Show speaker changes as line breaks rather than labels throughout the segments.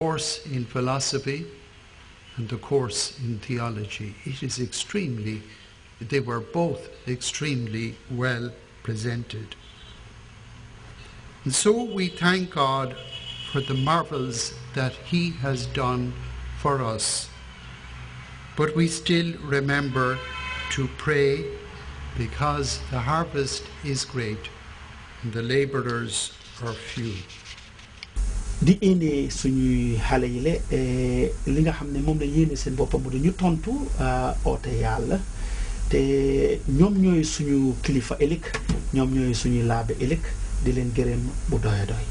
course in philosophy and the course in theology. They were both extremely well presented. And so we thank God for the marvels that He has done for us. But we still remember to pray because the harvest is great and the laborers are few.
di indi suñuy xale yi le li nga xam ne moom la yéene seen boppam bu ñu tontu oote yàlla te ñoom ñooy suñu kilifa ëllëg ñoom ñooy suñuy laabe ëllëg di leen gërëm bu doy doy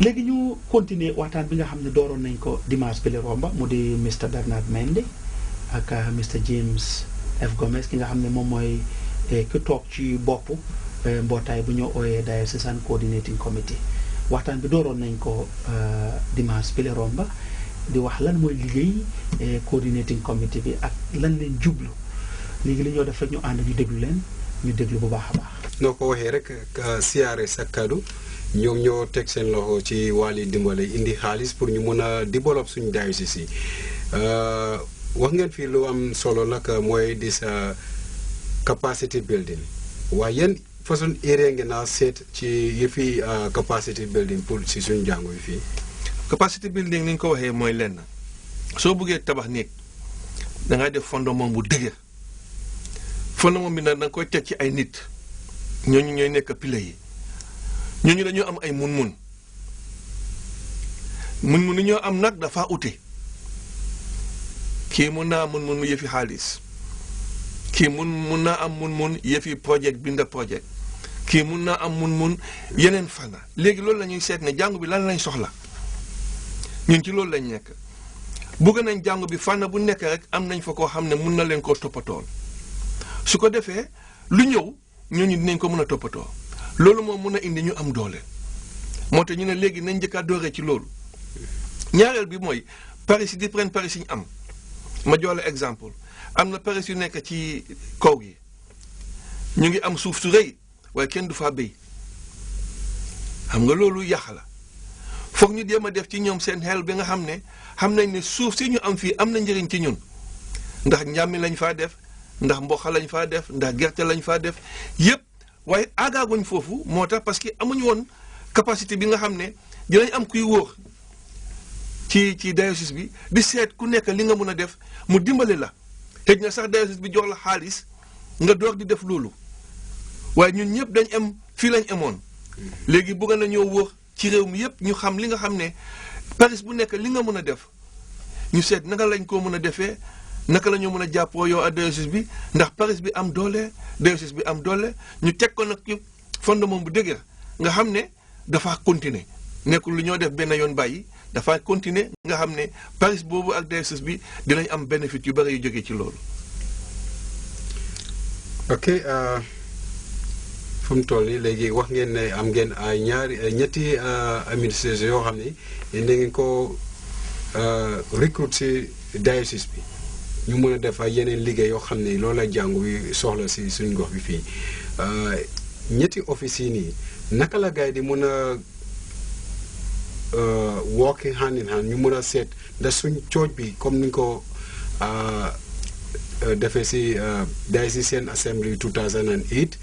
léegi ñu continuer waxtaan bi nga xam ne dooroon nañ ko dimanche bi le romba mu di Mr Bernard Mendy ak Mr James F Gomez ki nga xam ne moom mooy ki toog ci bopp mbootaay bu ñoo ooyee Diocesan Coordinating Committee waxtaan bi dooroon nañ ko dimanche bi le romba di wax lan mooy liggéey coordinating committee bi ak lan leen jublu léegi li ñoo def rek ñu ànd ñu déglu leen ñu déglu bu baax a baax.
noo ko waxee rek siyaare sa kaddu ñoom ñoo teg seen loxo ci wàlli dimbale indi xaalis pour ñu mun a développer suñu diocèse yi wax ngeen fii lu am solo nag mooy di sa capacity building waaye yéen façon area ngeen naa seet ci yëfi capacity building pour si suñu jàngo yi fii.
capacity building ni ñu ko waxee mooy lenn soo buggee tabax néeg da ngay def fondement bu dëgër fondement bi nag da nga koy teg ci ay nit ñooñu ñooy nekk piliers yi ñooñu dañoo am ay mun-mun ni ñoo am nag dafa ute kii mun naa mun yëfi xaalis kii mun naa am mun yëfi projet binda projet kii mun naa am mun yeneen fànna léegi loolu la ñuy seet ne jàngu bi lan lañ soxla ñun ci loolu lañ nekk bëgg nañ jàngu bi fànna bu nekk rek am nañ fa koo xam ne mun na leen koo toppatool su ko defee lu ñëw ñooñu dinañ ko mën a toppatoo loolu moom mun a indi ñu am doole moo tax ñu ne léegi nañ njëkk a dooree ci loolu ñaareel bi mooy paris yi différents paris yi ñu am ma jox la exemple am na paris yu nekk ci kaw gi ñu ngi am suuf su rëy waaye kenn du faa béy xam nga loolu yàq la foog ñu jéem a def ci ñoom seen xel bi nga xam ne xam nañ ne suuf si ñu am fii am na njëriñ ci ñun ndax njàmmi lañ faa def ndax mboqa lañ faa def ndax gerte lañ faa def yépp waaye aagaaguñ foofu moo tax parce que amuñu woon capacité bi nga xam ne dinañ am kuy wóor ci diocèse bi di seet ku nekk li nga mun a def mu dimbale la xëj na sax diocèse bi jox la xaalis nga door di def loolu waaye ñun ñëpp dañ am fii lañ amoon léegi bëgg nañoo wóor ci réew mi yëpp ñu xam li nga xam ne paris bu nekk li nga mën a def ñu seet naka lañ koo mën a defee naka la ñoo mën a jàppoo yow ak diocèse bi ndax paris bi am doole diocèse bi am doole ñu teg ko nag ci fondement bu dëgër nga xam ne dafa continuer nekkul lu ñoo def benn yoon bàyyi dafa continuer nga xam ne paris boobu ak diocèse bi dinañ am bénéfice yu bëri yu jógee ci loolu.
ok fu mu toll nii léegi wax ngeen ne am ngeen ay ñetti administration yoo xam ne yéen da ngeen ko recruter si diocèse bi ñu mën a def ay yeneen liggéey yoo xam ne loolu la jàngu bi soxla si suñ gox bi fii ñetti office yi nii naka la gars yi di mën a working hand in hand ñu mën a seet ndax suñ cooj bi comme ni ko defee si Diocesan Assembly 2008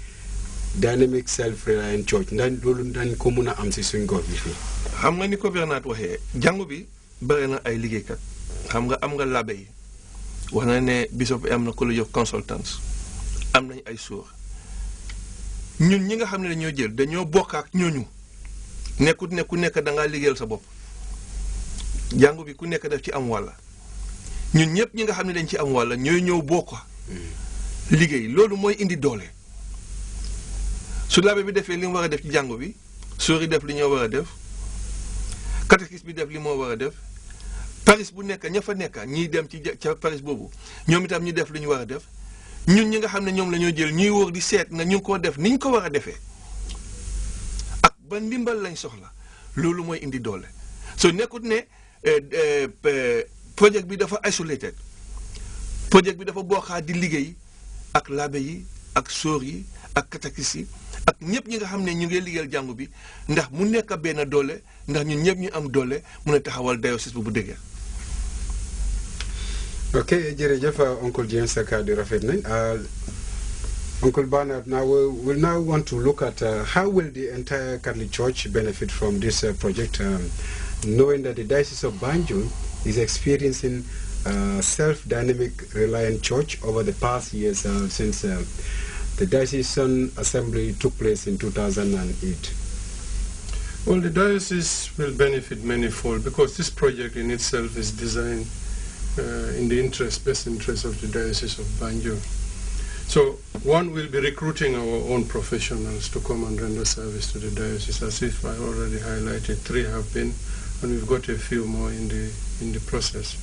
dynamic self-reliant church ndax loolu dañ ko mën a am si suñ gox bi fii.
xam nga ni ko Bernard waxee jàngu bi bëri na ay liggéeykat xam nga am nga labbe yi wax na ne bishop bi am na college of consultants am nañ ay suur ñun ñi nga xam ne dañoo jël dañoo bokk ak ñooñu nekkut ne ku nekk da ngaa liggéeyal sa bopp jàngu bi ku nekk def ci am wàlla ñun ñëpp ñi nga xam ne dañ ci am wàlla ñooy ñëw bokk liggéey loolu mooy indi doole su labbe bi defee li mu war a def ci jàngu bi suur yi def li ñoo war a def catéchiste bi def li moo war a def paris bu nekk ña fa nekk ñiy dem ci ca paris boobu ñoom itam ñu def li ñu war a def ñun ñi nga xam ne ñoom la ñoo jël ñuy wóor di seet na ñu ngi ko def ni ñu ko war a defee ak ba ndimbal lañ soxla loolu mooy indi doole soo nekkut ne projet bi dafa isolated projet bi dafa bokkaat di liggéey ak labbe yi ak sóor yi ak catéchiste yi ak ñëpp ñi nga xam ne ñu ngi liggéeyal jàngu bi ndax mu nekk benn doole ndax ñun ñëpp ñu am doole mun a taxawal diocèse bu dëgër.
ok jërëjëf Uncle James sa kàddu rafet nañ. Uncle Bernard, now we'll now want to look at how will the entire Catholic Church benefit from this project, knowing that the Diocese of Banjul is experiencing self-dynamic reliant church over the past years since the Diocesan Assembly took place in 2008.
Well, the diocese will benefit manifold because this project in itself is designed in the best interest of the Diocese of Banjul. So one will be recruiting our own professionals to come and render service to the diocese, as if I already highlighted 3 have been, and we've got a few more in the process.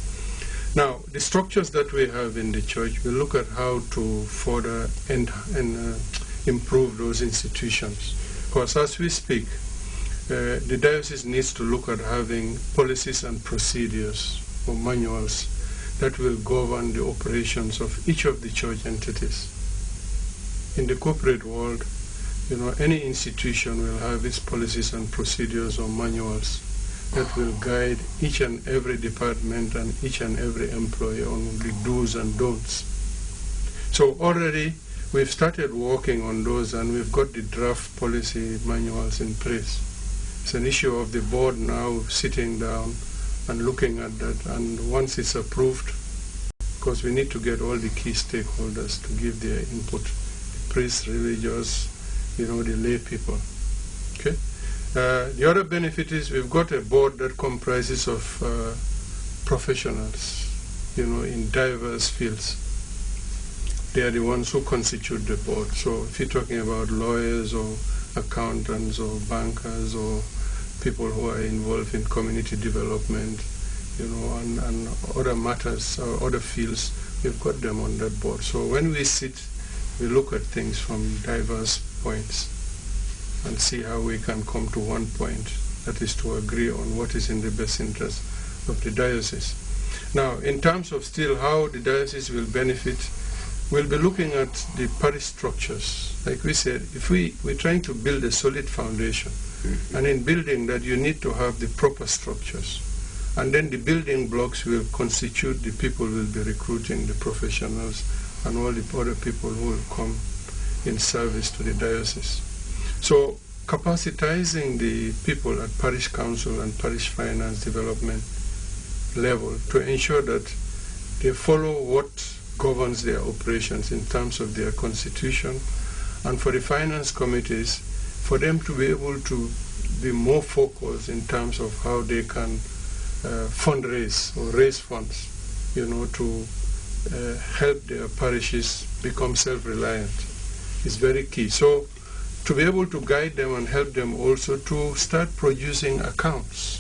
Now, the structures that we have in the church, we'll look at how to further and improve those institutions. Because as we speak, the diocese needs to look at having policies and procedures or manuals that will govern the operations of each of the church entities. In the corporate world, any institution will have its policies and procedures or manuals that will guide each and every department and each and every employee on the do's and don'ts. So already we've started working on those and we've got the draft policy manuals in place. It's an issue of the board now sitting down and looking at that, and once it's approved, because we need to get all the key stakeholders to give their input, the priests, religious, the lay people. Okay. The other benefit is we've got a board that comprises of professionals, in diverse fields. They are the ones who constitute the board. So if you're talking about lawyers or accountants or bankers or people who are involved in community development, and other matters or other fields, we've got them on that board. So when we sit, we look at things from diverse points and see how we can come to one point, that is to agree on what is in the best interest of the diocese. Now, in terms of still how the diocese will benefit, we'll be looking at the parish structures. Like we said, if we're trying to build a solid foundation, and in building that you need to have the proper structures. And then the building blocks will constitute the people will be recruiting, the professionals, and all the other people who will come in service to the diocese. So capacitizing the people at parish council and parish finance development level to ensure that they follow what governs their operations in terms of their constitution, and for the finance committees, for them to be able to be more focused in terms of how they can fundraise or raise funds, to help their parishes become self-reliant is very key. So to be able to guide them and help them also to start producing accounts,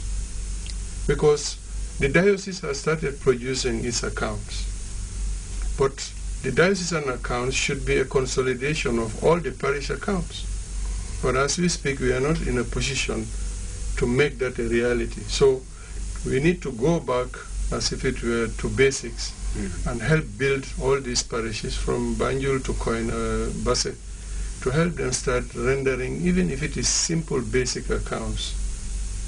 because the diocese has started producing its accounts, but the diocesan accounts should be a consolidation of all the parish accounts. But as we speak, we are not in a position to make that a reality. So we need to go back as if it were to basics and help build all these parishes from Banjul to Basse, to help them start rendering, even if it is simple basic accounts,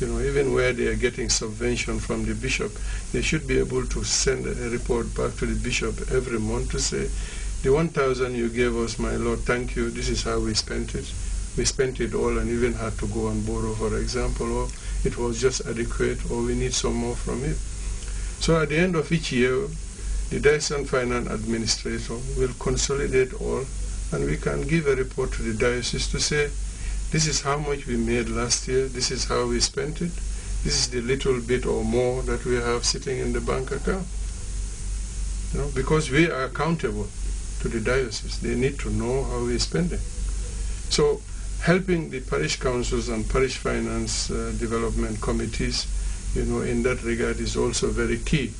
even where they are getting subvention from the bishop, they should be able to send a report back to the bishop every month to say, the 1,000 you gave us, my Lord, thank you, this is how we spent it. We spent it all and even had to go and borrow, for example, or it was just adequate, or we need some more from it. So at the end of each year, the Diocesan Finance Administrator will consolidate all, and we can give a report to the diocese to say, this is how much we made last year, this is how we spent it, this is the little bit or more that we have sitting in the bank account. Because we are accountable to the diocese. They need to know how we're spending. So helping the parish councils and parish finance development committees, in that regard is also very key.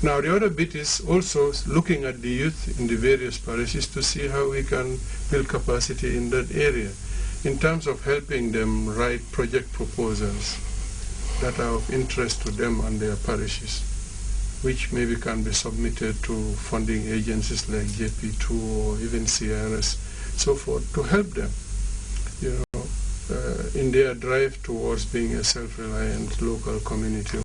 Now the other bit is also looking at the youth in the various parishes to see how we can build capacity in that area in terms of helping them write project proposals that are of interest to them and their parishes, which maybe can be submitted to funding agencies like JP2 or even CRS, so forth, to help them. in their drive towards being a self-reliant local community